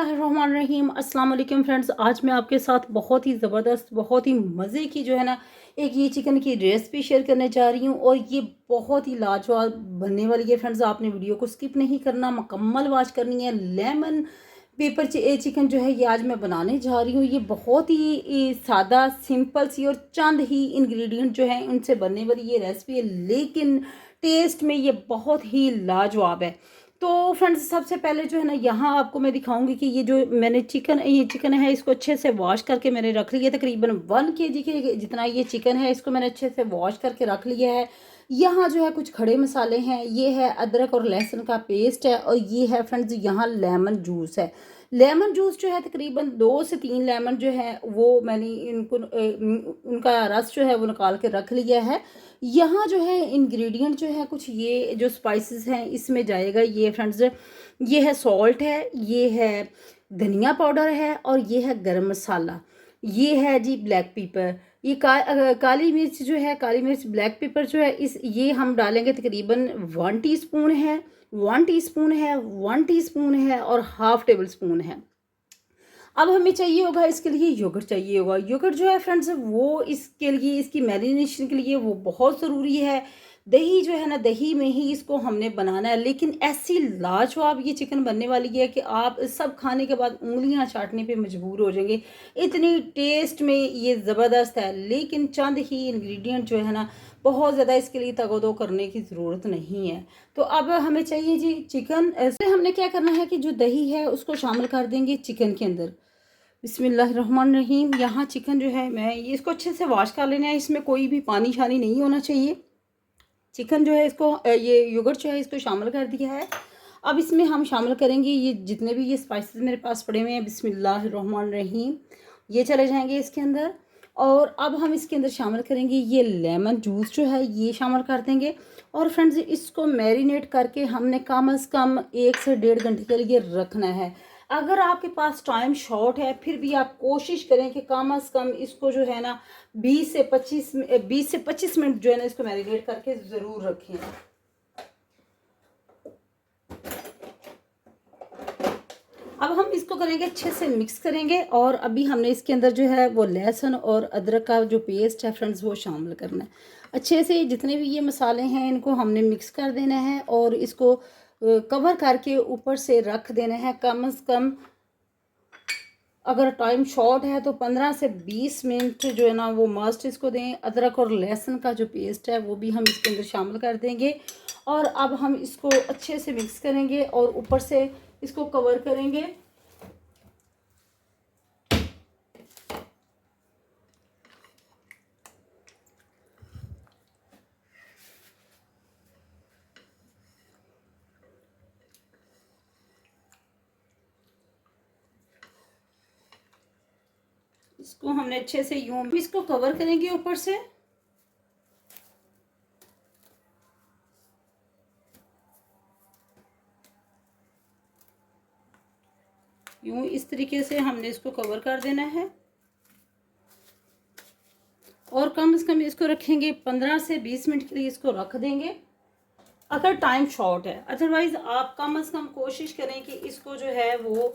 बिस्मिल्लाहिर्रहमानिर्रहीम अस्सलाम वालेकुम फ्रेंड्स। आज मैं आपके साथ बहुत ही ज़बरदस्त बहुत ही मज़े की जो है ना एक ये चिकन की रेसिपी शेयर करने जा रही हूँ और ये बहुत ही लाजवाब बनने वाली है फ्रेंड्स। आपने वीडियो को स्किप नहीं करना, मुकम्मल वॉच करनी है। लेमन पेपर चिकन जो है ये आज मैं बनाने जा रही हूँ। ये बहुत ही सादा सिंपल सी और चंद ही इंग्रेडिएंट जो है उनसे बनने वाली ये रेसिपी है, लेकिन टेस्ट में ये बहुत ही लाजवाब है। तो फ्रेंड्स सबसे पहले जो है ना यहाँ आपको मैं दिखाऊंगी कि ये जो मैंने चिकन है इसको अच्छे से वॉश करके मैंने रख लिया। तकरीबन 1 kg के जितना ये चिकन है इसको मैंने अच्छे से वॉश करके रख लिया है। यहाँ जो है कुछ खड़े मसाले हैं, ये है अदरक और लहसुन का पेस्ट है और ये है फ्रेंड्स यहाँ लेमन जूस है। लेमन जूस जो है तकरीबन 2 से 3 लेमन जो है वो मैंने इनको उनका रस जो है वो निकाल के रख लिया है। यहाँ जो है इंग्रेडिएंट जो है कुछ ये जो स्पाइसेस हैं इसमें जाएगा। ये फ्रेंड्स ये है सॉल्ट है, ये है धनिया पाउडर है और ये है गरम मसाला, ये है जी ब्लैक पेपर। ये काली मिर्च जो है, काली मिर्च ब्लैक पेपर जो है इस ये हम डालेंगे तकरीबन 1 टीस्पून है, 1 टीस्पून है, 1 टीस्पून है और हाफ टेबल स्पून है। अब हमें चाहिए होगा इसके लिए योगर्ट चाहिए होगा। योगर्ट जो है फ्रेंड्स वो इसके लिए इसकी मैरिनेशन के लिए वो बहुत ज़रूरी है। दही जो है ना दही में ही इसको हमने बनाना है, लेकिन ऐसी लाजवाब ये चिकन बनने वाली है कि आप सब खाने के बाद उंगलियां चाटने पे मजबूर हो जाएंगे। इतनी टेस्ट में ये ज़बरदस्त है, लेकिन चंद ही इंग्रेडिएंट जो है ना बहुत ज़्यादा इसके लिए तगोदो करने की ज़रूरत नहीं है। तो अब हमें चाहिए जी चिकन। ऐसे हमने क्या करना है कि जो दही है उसको शामिल कर देंगे चिकन के अंदर। बिस्मिल्लाहिर्रहमानिर्रहीम। यहाँ चिकन जो है मैं ये इसको अच्छे से वॉश कर लेना है, इसमें कोई भी पानी शानी नहीं होना चाहिए। चिकन जो है इसको ये योगर्ट जो है इसको शामिल कर दिया है। अब इसमें हम शामिल करेंगे ये जितने भी ये स्पाइसेस मेरे पास पड़े हुए हैं। बिस्मिल्लाहिर्रहमानिर्रहीम ये चले जाएंगे इसके अंदर। और अब हम इसके अंदर शामिल करेंगे ये लेमन जूस जो है ये शामिल कर देंगे। और फ्रेंड्स इसको मैरिनेट करके हमने कम अज़ कम 1 से 1.5 घंटे के लिए रखना है। अगर आपके पास टाइम शॉर्ट है फिर भी आप कोशिश करें कि कम अज़ कम इसको जो है ना 20 से 25 मिनट जो है ना इसको मैरिनेट करके ज़रूर रखें। अब हम इसको करेंगे अच्छे से मिक्स करेंगे और अभी हमने इसके अंदर जो है वो लहसुन और अदरक का जो पेस्ट है फ्रेंड्स वो शामिल करना है। अच्छे से जितने भी ये मसाले हैं इनको हमने मिक्स कर देना है और इसको कवर करके ऊपर से रख देना है। कम से कम अगर टाइम शॉर्ट है तो 15 से 20 मिनट जो है ना वो मस्ट इसको दें। अदरक और लहसुन का जो पेस्ट है वो भी हम इसके अंदर शामिल कर देंगे और अब हम इसको अच्छे से मिक्स करेंगे और ऊपर से इसको कवर करेंगे। इसको हमने अच्छे से यूं इसको कवर करेंगे ऊपर से। यूं इस तरीके से हमने इसको कवर कर देना है और कम से कम इसको रखेंगे 15 से 20 मिनट के लिए इसको रख देंगे अगर टाइम शॉर्ट है। अदरवाइज आप कम से कम कोशिश करें कि इसको जो है वो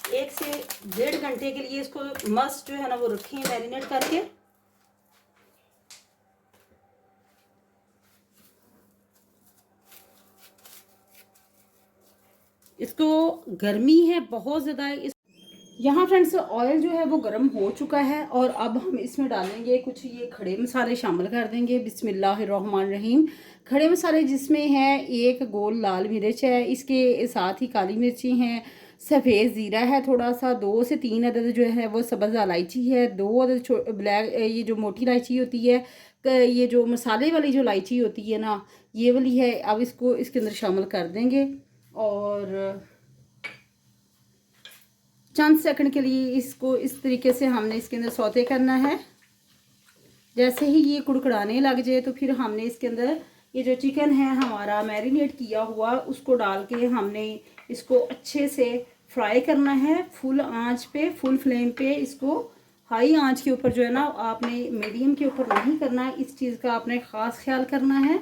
1 से 1.5 घंटे के लिए इसको मस्ट जो है ना वो रखें मैरिनेट करके। इसको गर्मी है बहुत ज़्यादा। इस यहाँ फ्रेंड्स ऑयल जो है वो गर्म हो चुका है और अब हम इसमें डालेंगे कुछ ये खड़े मसाले शामिल कर देंगे। बिस्मिल्लाहिर्रहमानिर्रहीम। खड़े मसाले जिसमें है एक गोल लाल मिर्च है, इसके साथ ही काली मिर्ची हैं, सफ़ेद ज़ीरा है थोड़ा सा, 2 से 3 अदद जो है वो सब्ज़ इलायची है, 2 अदद ब्लैक ये जो मोटी इलायची होती है, ये जो मसाले वाली जो इलायची होती है ना ये वाली है। अब इसको इसके अंदर शामिल कर देंगे और चंद सेकंड के लिए इसको इस तरीके से हमने इसके अंदर सौते करना है। जैसे ही ये कुड़कुड़ाने लग जाए तो फिर हमने इसके अंदर ये जो चिकन है हमारा मैरिनेट किया हुआ उसको डाल के हमने इसको अच्छे से फ्राई करना है। फुल आंच पे, फुल फ्लेम पे इसको, हाई आंच के ऊपर जो है ना आपने मीडियम के ऊपर नहीं करना है। इस चीज़ का आपने ख़ास ख्याल करना है।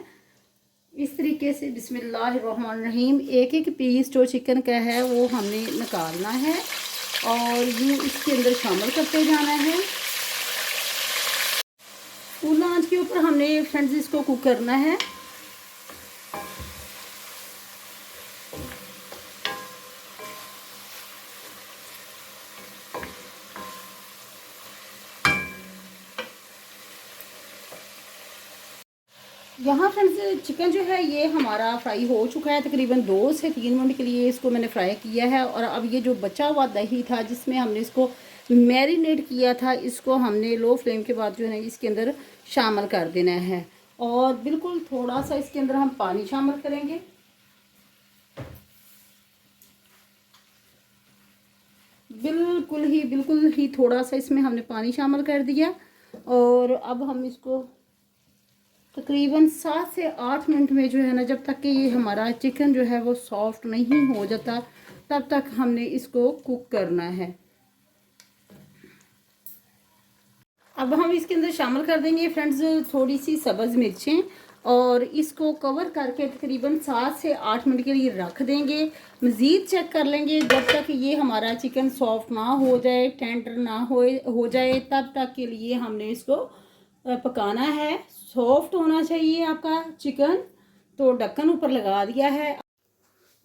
इस तरीके से बिस्मिल्लाहिर्रहमानिर्रहीम एक एक पीस जो चिकन का है वो हमने निकालना है और यूँ इसके अंदर शामिल करते जाना है। फुल आंच के ऊपर हमने फ्रेंड्स इसको कुक करना है। यहाँ फ्रेंड्स चिकन जो है ये हमारा फ्राई हो चुका है, तकरीबन 2 से 3 मिनट के लिए इसको मैंने फ्राई किया है। और अब ये जो बचा हुआ दही था जिसमें हमने इसको मैरिनेट किया था, इसको हमने लो फ्लेम के बाद जो है इसके अंदर शामिल कर देना है। और बिल्कुल थोड़ा सा इसके अंदर हम पानी शामिल करेंगे। बिल्कुल ही थोड़ा सा इसमें हमने पानी शामिल कर दिया। और अब हम इसको तकरीबन 7 से 8 मिनट में जो है ना, जब तक कि ये हमारा चिकन जो है वो सॉफ्ट नहीं हो जाता तब तक हमने इसको कुक करना है। अब हम इसके अंदर शामिल कर देंगे फ्रेंड्स थोड़ी सी सब्ज़ मिर्चें और इसको कवर करके तकरीबन 7 से 8 मिनट के लिए रख देंगे। मज़ीद चेक कर लेंगे जब तक ये हमारा चिकन सॉफ्ट ना हो जाए, टेंडर ना हो जाए, तब तक के लिए हमने इसको पकाना है। सॉफ्ट होना चाहिए आपका चिकन। तो ढक्कन ऊपर लगा दिया है।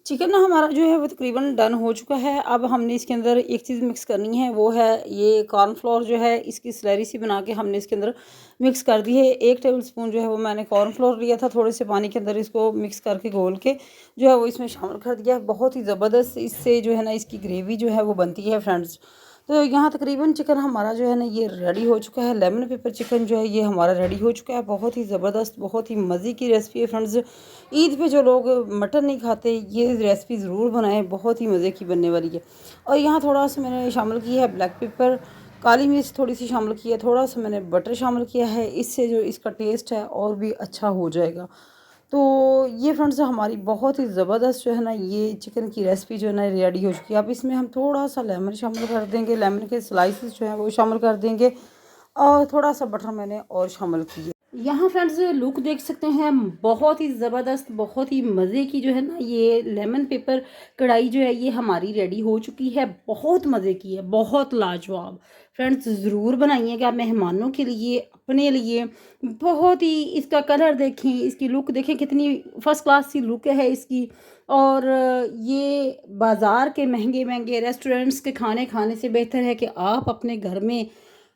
चिकन हमारा जो है वो तकरीबन डन हो चुका है। अब हमने इसके अंदर एक चीज़ मिक्स करनी है, वो है ये कॉर्नफ्लोर जो है, इसकी स्लरी सी बना के हमने इसके अंदर मिक्स कर दी है। 1 टेबलस्पून जो है वो मैंने कॉर्नफ्लोर लिया था, थोड़े से पानी के अंदर इसको मिक्स करके घोल के जो है वो इसमें शामिल कर दिया है। बहुत ही ज़बरदस्त इससे जो है ना इसकी ग्रेवी जो है वो बनती है फ्रेंड्स। तो यहाँ तकरीबन चिकन हमारा जो है ना ये रेडी हो चुका है। लेमन पेपर चिकन जो है ये हमारा रेडी हो चुका है। बहुत ही ज़बरदस्त, बहुत ही मज़े की रेसिपी है फ्रेंड्स। ईद पे जो लोग मटन नहीं खाते ये रेसिपी ज़रूर बनाएं, बहुत ही मज़े की बनने वाली है। और यहाँ थोड़ा सा मैंने शामिल किया है ब्लैक पेपर, काली मिर्च थोड़ी सी शामिल की है, थोड़ा सा मैंने बटर शामिल किया है। इससे जो इसका टेस्ट है और भी अच्छा हो जाएगा। तो ये फ्रेंड्स हमारी बहुत ही ज़बरदस्त जो है ना ये चिकन की रेसिपी जो है ना रेडी हो चुकी है। अब इसमें हम थोड़ा सा लेमन शामिल कर देंगे, लेमन के स्लाइसेस जो है वो शामिल कर देंगे और थोड़ा सा बटर मैंने और शामिल किया। यहाँ फ्रेंड्स लुक देख सकते हैं, बहुत ही ज़बरदस्त, बहुत ही मज़े की जो है ना ये लेमन पेपर कढ़ाई जो है ये हमारी रेडी हो चुकी है। बहुत मज़े की है, बहुत लाजवाब। फ्रेंड्स ज़रूर बनाइएगा मेहमानों के लिए, अपने लिए। बहुत ही इसका कलर देखें, इसकी लुक देखें, कितनी फ़र्स्ट क्लास सी लुक है इसकी। और ये बाज़ार के महंगे महंगे रेस्टोरेंट्स के खाने खाने से बेहतर है कि आप अपने घर में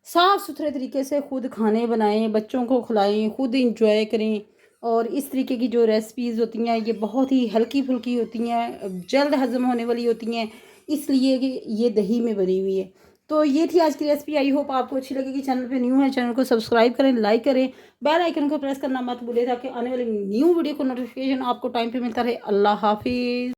साफ़ सुथरे तरीके से खुद खाने बनाएं, बच्चों को खिलाएं, खुद इंजॉय करें। और इस तरीके की जो रेसिपीज़ होती हैं ये बहुत ही हल्की फुल्की होती हैं, जल्द हज़म होने वाली होती हैं, इसलिए कि ये दही में बनी हुई है। तो ये थी आज की रेसिपी। आई होप आपको अच्छी लगेगी। चैनल पे न्यू है, चैनल को सब्सक्राइब करें, लाइक करें, बेल आइकन को प्रेस करना मत भूलें ताकि आने वाली न्यू वीडियो को नोटिफिकेशन आपको टाइम पे मिलता रहे। अल्लाह हाफिज़।